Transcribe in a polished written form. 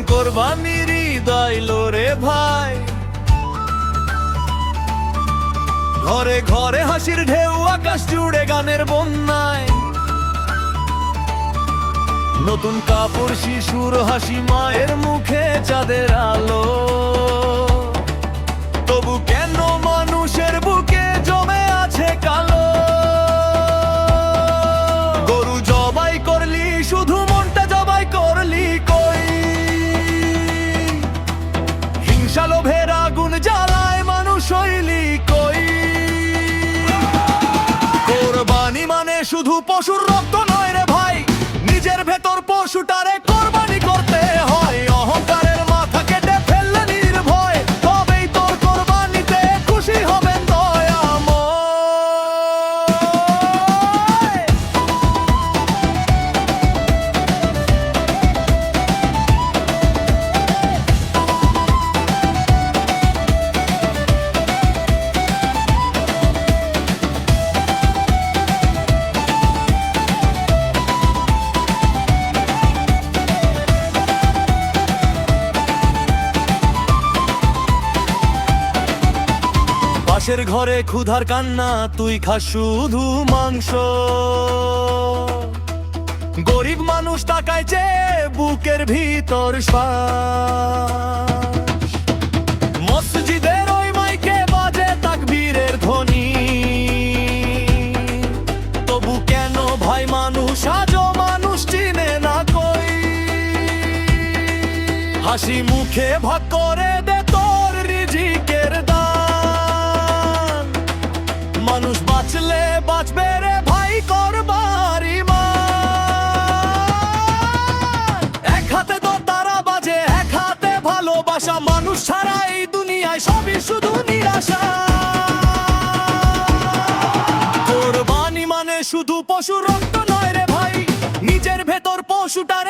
কোরবানির হৃদয় রে ভাই, ঘরে ঘরে হাসির ঢেউ, আকাশ জুড়ে গানের বন্যায়। নতুন কাপড়, শিশুর হাসি, মায়ের মুখে চাঁদের আলো। তবু কেন মানুষের বুকে জমে আছে কালো? গরু জবাই করলি, শুধু মনটা জবাই করলি কই? হিংসা লোভের আগুন জ্বালায় মানুষ হইলি কই? কোরবানি মানে শুধু পশুর রক্ত নয় রে ভাই, নিজের ভেতর পশুটারে কোরবানি করতে হয়। অহংকারের মাথা কেটে ফেললে নির্ভয়, তবেই তোর কোরবানিতে খুশি হবেন দয়াময়। পাশের ঘরে ক্ষুধার কান্না, তুই খাস শুধু মাংস। গরিব মানুষ টাকায় চেয়ে বুকের ভিতর শ্বাস। মসজিদের ওই মাইকে বাজে তাকবীরের ধ্বনি, তবু কেন ভাই মানুষ আজও মানুষ চিনে না কই? হাসি মুখে ভাগ করে দে তোর রিজিকের দান। মানুষ বাঁচলে বাঁচবে রে ভাই করবার ঈমান। এক হাতে তো তারা বাজে, এক হাতে ভালোবাসা। মানুষ ছাড়া এই দুনিয়ায় সবই শুধু নিরাশা। কোরবানি মানে শুধু পশুর রক্ত নয় রে ভাই, নিজের ভেতর পশুটারে